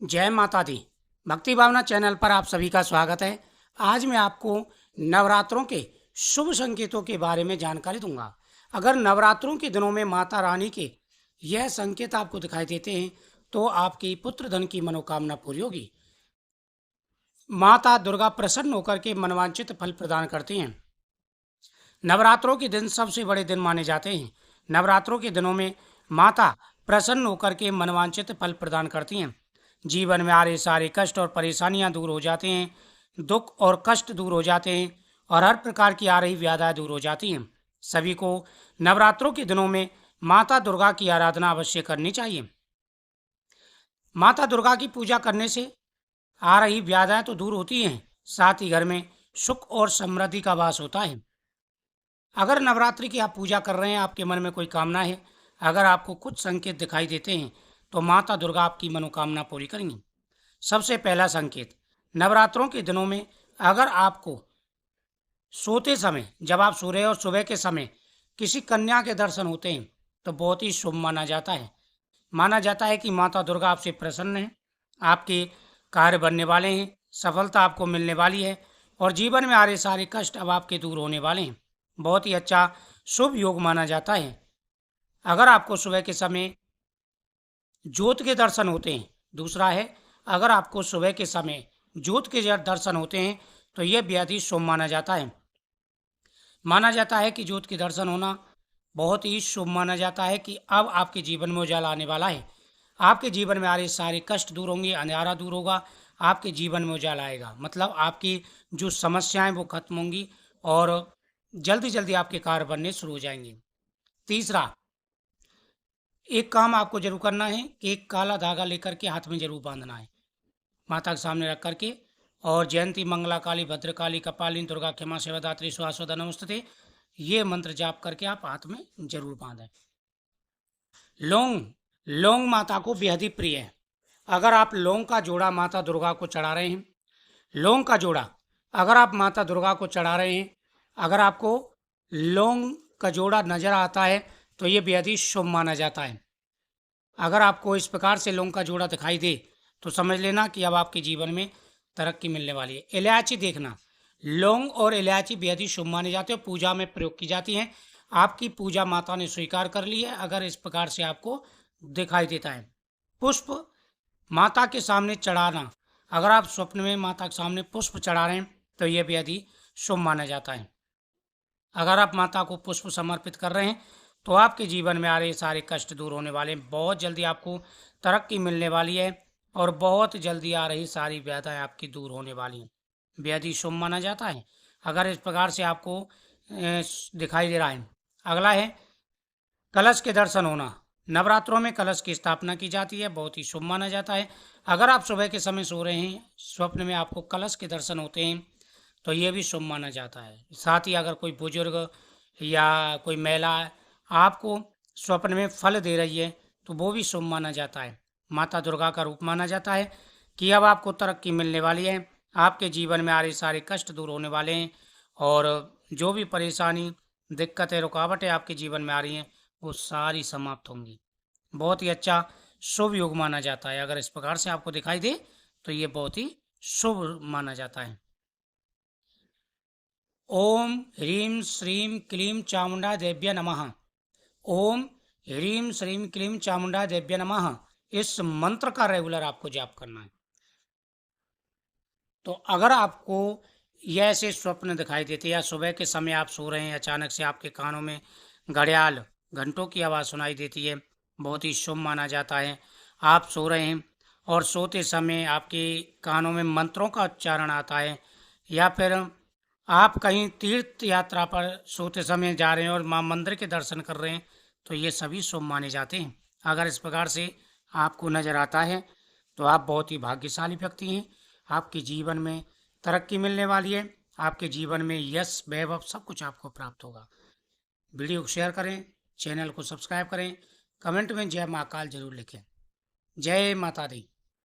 जय माता दी। भक्ति भावना चैनल पर आप सभी का स्वागत है। आज मैं आपको नवरात्रों के शुभ संकेतों के बारे में जानकारी दूंगा। अगर नवरात्रों के दिनों में माता रानी के यह संकेत आपको दिखाई देते हैं तो आपकी पुत्र धन की मनोकामना पूरी होगी। माता दुर्गा प्रसन्न होकर के मनवांछित फल प्रदान करती हैं। नवरात्रों के दिन सबसे बड़े दिन माने जाते हैं। नवरात्रों के दिनों में माता प्रसन्न होकर के मनवांछित फल प्रदान करती हैं। जीवन में आ रहे सारे कष्ट और परेशानियां दूर हो जाते हैं, दुख और कष्ट दूर हो जाते हैं और हर प्रकार की आ रही व्याधियां दूर हो जाती हैं। सभी को नवरात्रों के दिनों में माता दुर्गा की आराधना अवश्य करनी चाहिए। माता दुर्गा की पूजा करने से आ रही व्याधियां तो दूर होती हैं, साथ ही घर में सुख और समृद्धि का वास होता है। अगर नवरात्रि की आप पूजा कर रहे हैं, आपके मन में कोई कामना है, अगर आपको कुछ संकेत दिखाई देते हैं तो माता दुर्गा आपकी मनोकामना पूरी करेंगी। सबसे पहला संकेत, नवरात्रों के दिनों में अगर आपको सोते समय, जब आप सो रहे हैं और सुबह के समय किसी कन्या के दर्शन होते हैं तो बहुत ही शुभ माना जाता है। माना जाता है कि माता दुर्गा आपसे प्रसन्न है, आपके कार्य बनने वाले हैं, सफलता आपको मिलने वाली है और जीवन में आ रहे सारे कष्ट अब आपके दूर होने वाले हैं। बहुत ही अच्छा शुभ योग माना जाता है। अगर आपको सुबह के समय ज्योत के दर्शन होते हैं, दूसरा है, अगर आपको सुबह के समय ज्योत के दर्शन होते हैं तो यह बेहद ही शुभ माना जाता है। माना जाता है कि ज्योत के दर्शन होना बहुत ही शुभ माना जाता है कि अब आपके जीवन में उजाला आने वाला है। आपके जीवन में आ रहे सारे कष्ट दूर होंगे, अंधेरा दूर होगा, आपके जीवन में उजाला आएगा। मतलब आपकी जो समस्याएं वो खत्म होंगी और जल्दी जल्दी आपके कार्य बनने शुरू हो जाएंगे। तीसरा, एक काम आपको जरूर करना है कि एक काला धागा लेकर के हाथ में जरूर बांधना है, माता के सामने रख करके, और जयंती मंगला काली भद्रकाली कपालिनी दुर्गा क्षमा सेवा दात्री स्वास्वदा नमस्ते, ये मंत्र जाप करके आप हाथ में जरूर बांधें। लौंग, लौंग माता को बेहद ही प्रिय है। अगर आप लौंग का जोड़ा माता दुर्गा को चढ़ा रहे हैं, लौंग का जोड़ा अगर आप माता दुर्गा को चढ़ा रहे हैं, अगर आपको लौंग का जोड़ा नजर आता है तो ये बेहद ही शुभ माना जाता है। अगर आपको इस प्रकार से लौंग का जोड़ा दिखाई दे तो समझ लेना कि अब आपके जीवन में तरक्की मिलने वाली है। इलायची देखना, लौंग और इलायची बेहद ही शुभ माने जाते हैं, पूजा में प्रयोग की जाती हैं। आपकी पूजा माता ने स्वीकार कर ली है अगर इस प्रकार से आपको दिखाई देता है। पुष्प माता के सामने चढ़ाना, अगर आप स्वप्न में माता के सामने पुष्प चढ़ा रहे हैं तो यह बेहद ही शुभ माना जाता है। अगर आप माता को पुष्प समर्पित कर रहे हैं तो आपके जीवन में आ रहे सारे कष्ट दूर होने वाले हैं, बहुत जल्दी आपको तरक्की मिलने वाली है और बहुत जल्दी आ रही सारी व्याधियां आपकी दूर होने वाली हैं। बेहद ही शुभ माना जाता है अगर इस प्रकार से आपको दिखाई दे रहा है। अगला है कलश के दर्शन होना। नवरात्रों में कलश की स्थापना की जाती है, बहुत ही शुभ माना जाता है। अगर आप सुबह के समय सो रहे हैं, स्वप्न में आपको कलश के दर्शन होते हैं तो ये भी शुभ माना जाता है। साथ ही अगर कोई बुजुर्ग या कोई महिला आपको स्वप्न में फल दे रही है तो वो भी शुभ माना जाता है। माता दुर्गा का रूप माना जाता है कि अब आपको तरक्की मिलने वाली है, आपके जीवन में आ रहे सारे कष्ट दूर होने वाले हैं और जो भी परेशानी, दिक्कतें, रुकावटें आपके जीवन में आ रही हैं वो सारी समाप्त होंगी। बहुत ही अच्छा शुभ योग माना जाता है। अगर इस प्रकार से आपको दिखाई दे तो ये बहुत ही शुभ माना जाता है। ओम ह्रीं श्रीं क्लीं चामुंडा देव्य नमः। ओम ह्रीं श्रीं क्लीं चामुंडा देव्य नमः, इस मंत्र का रेगुलर आपको जाप करना है। तो अगर आपको ये ऐसे स्वप्न दिखाई देते या सुबह के समय आप सो रहे हैं, अचानक से आपके कानों में घड़ियाल, घंटों की आवाज़ सुनाई देती है, बहुत ही शुभ माना जाता है। आप सो रहे हैं और सोते समय आपके कानों में मंत्रों का उच्चारण आता है, या फिर आप कहीं तीर्थ यात्रा पर सोते समय जा रहे हैं और माँ मंदिर के दर्शन कर रहे हैं तो ये सभी शुभ माने जाते हैं। अगर इस प्रकार से आपको नजर आता है तो आप बहुत ही भाग्यशाली व्यक्ति हैं। आपके जीवन में तरक्की मिलने वाली है, आपके जीवन में यश, वैभव सब कुछ आपको प्राप्त होगा। वीडियो को शेयर करें, चैनल को सब्सक्राइब करें, कमेंट में जय महाकाल जरूर लिखें। जय माता दी।